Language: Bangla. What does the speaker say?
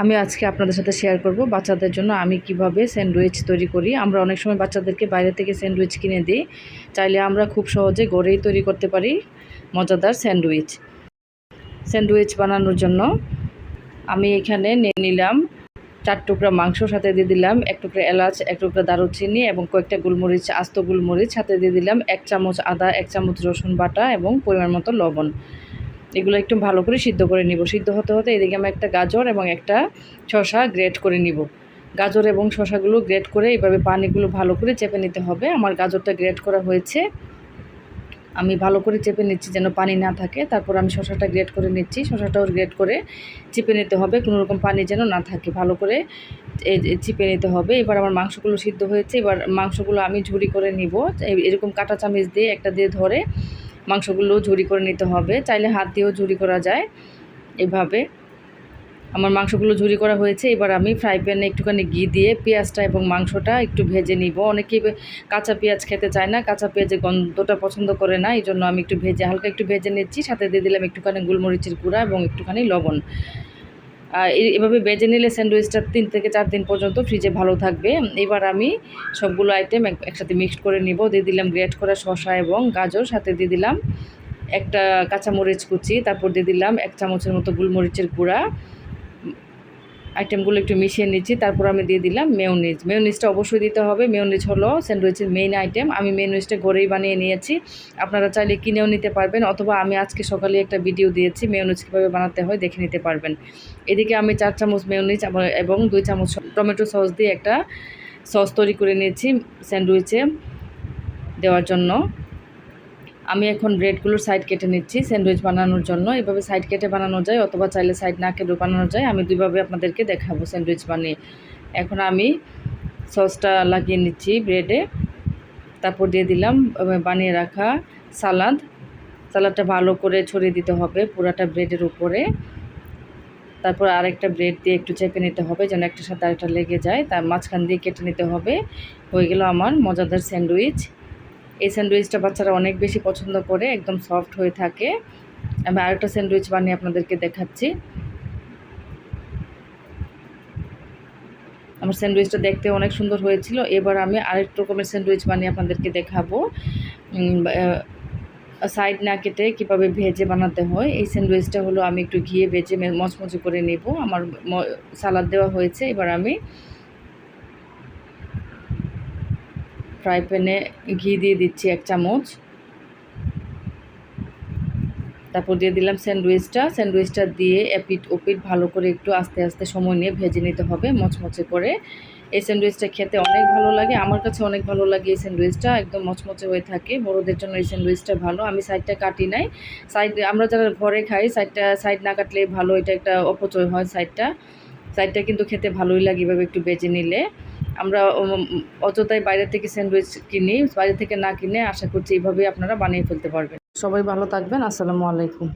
আমি আজকে আপনাদের সাথে শেয়ার করব বাচ্চাদের জন্য আমি কিভাবে স্যান্ডউইচ তৈরি করি। আমরা অনেক সময় বাচ্চাদেরকে বাইরে থেকে স্যান্ডউইচ কিনে দিই, চাইলে আমরা খুব সহজে ঘরেই তৈরি করতে পারি মজাদার স্যান্ডউইচ বানানোর জন্য আমি এখানে নিয়ে নিলাম 4 টুকরা মাংস, সাথে দিয়ে দিলাম 1 টুকরা এলাচ, 1 টুকরা দারুচিনি এবং কয়েকটা গোলমরিচ, আস্ত গোলমরিচ, সাথে দিয়ে দিলাম 1 চামচ আদা, 1 চামচ রসুন বাটা এবং পরিমাণ মতো লবণ। এগুলো একটু ভালো করে সিদ্ধ করে নিব। সিদ্ধ হতে হতে এদিকে আমি একটা গাজর এবং একটা শসা গ্রেট করে নিব। গাজর এবং শসাগুলো গ্রেট করে এইভাবে পানিগুলো ভালো করে চেপে নিতে হবে। আমার গাজরটা গ্রেট করা হয়েছে, আমি ভালো করে চেপে নিচ্ছি যেন পানি না থাকে। তারপর আমি শসাটা গ্রেট করে নিচ্ছি, শসাটাও গ্রেট করে চিপে নিতে হবে, কোনো রকম পানি যেন না থাকে, ভালো করে চিপে নিতে হবে। এবার আমার মাংসগুলো সিদ্ধ হয়েছে, এবার মাংসগুলো আমি ঝুরি করে নিব। এরকম কাঁটা চামচ দিয়ে একটা দিয়ে ধরে মাংসগুলো ঝুরি করে নিতে হবে, চাইলে হাত দিয়েও ঝুরি করা যায়। এভাবে আমার মাংসগুলো ঝুরি করা হয়েছে। এবার আমি ফ্রাই প্যানে একটুখানি ঘি দিয়ে পেঁয়াজটা এবং মাংসটা একটু ভেজে নিব। অনেকেই কাঁচা পেঁয়াজ খেতে চায় না, কাঁচা পেঁয়াজের গন্ধটা পছন্দ করে না, এই জন্য আমি একটু হালকা একটু ভেজে নিচ্ছি। সাথে দিয়ে দিলাম একটুখানি গোলমরিচের গুঁড়া এবং একটুখানি লবণ। এভাবে ভেজে নিলে স্যান্ডউইচটা 3 থেকে 4 দিন পর্যন্ত ফ্রিজে ভালো থাকবে। এবার আমি সবগুলো আইটেম একসাথে মিক্সড করে নিব। দিয়ে দিলাম গ্রেট করা শসা এবং গাজর, সাথে দিয়ে দিলাম একটা কাঁচামরিচ কুচি, তারপর দিয়ে দিলাম 1 চামচের মতো গোলমরিচের গুঁড়া। আইটেমগুলো একটু মিশিয়ে নিচ্ছি। তারপর আমি দিয়ে দিলাম মেয়োনিজটা অবশ্যই দিতে হবে। মেয়োনিজ হলো স্যান্ডউইচের মেইন আইটেম। আমি মেয়োনিজটা ঘরেই বানিয়ে নিয়েছি, আপনারা চাইলে কিনেও নিতে পারবেন, অথবা আমি আজকে সকালে একটা ভিডিও দিয়েছি মেয়োনিজ কীভাবে বানাতে হয়, দেখে নিতে পারবেন। এদিকে আমি 4 চামচ মেয়োনিজ এবং 2 চামচ টমেটো সস দিয়ে একটা সস তৈরি করে নিয়েছি স্যান্ডউইচে দেওয়ার জন্য। আমি এখন ব্রেডগুলোর সাইড কেটে নিচ্ছি স্যান্ডউইচ বানানোর জন্য। এভাবে সাইড কেটে বানানো যায়, অথবা চাইলে সাইড না কেটেও বানানো যায়। আমি দুইভাবে আপনাদেরকে দেখাবো স্যান্ডউইচ বানিয়ে। এখন আমি সসটা লাগিয়ে নিচ্ছি ব্রেডে, তারপর দিয়ে দিলাম বানিয়ে রাখা সালাদটা ভালো করে ছড়িয়ে দিতে হবে পুরাটা ব্রেডের উপরে। তারপর আরেকটা ব্রেড দিয়ে একটু চেপে নিতে হবে যেন একটার সাথে আরেকটা লেগে যায়, তার মাঝখান দিয়ে কেটে নিতে হবে। হয়ে গেল আমার মজাদার স্যান্ডউইচ। এই স্যান্ডউইচটা বাচ্চারা অনেক বেশি পছন্দ করে, একদম সফট হয়ে থাকে। আমি আরেকটা স্যান্ডউইচ বানিয়ে আপনাদেরকে দেখাচ্ছি। আমার স্যান্ডউইচটা দেখতে অনেক সুন্দর হয়েছিল। এবার আমি আরেক রকমের স্যান্ডউইচ বানিয়ে আপনাদেরকে দেখাবো, সাইড না কেটে কীভাবে ভেজে বানাতে হয়। এই স্যান্ডউইচটা হলো আমি একটু ঘিয়ে ভেজে মচমচে করে নেব। আমার সালাদ দেওয়া হয়েছে, এবার আমি ফ্রাই প্যানে ঘি দিয়ে দিচ্ছি 1 চামচ। তারপর দিয়ে দিলাম স্যান্ডউইচটা দিয়ে এপিট ওপিট ভালো করে একটু আস্তে আস্তে সময় নিয়ে ভেজে নিতে হবে মচমচে করে। এই স্যান্ডউইচটা খেতে অনেক ভালো লাগে, আমার কাছে অনেক ভালো লাগে। এই স্যান্ডউইচটা একদম মচমচে হয়ে থাকে, বড়দের জন্য এই স্যান্ডউইচটা ভালো। আমি সাইডটা কাটি নাই, আমরা যারা ঘরে খাই সাইড না কাটলে ভালো, এটা একটা অপচয় হয়। সাইডটা কিন্তু খেতে ভালোই লাগে এভাবে একটু ভেজে নিলে। আমরা অযথাই বাইরে থেকে স্যান্ডউইচ কিনি, বাইরে থেকে না কিনে আশা করছি এইভাবেই আপনারা বানিয়ে ফেলতে পারবেন। সবাই ভালো থাকবেন। আসসালামু আলাইকুম।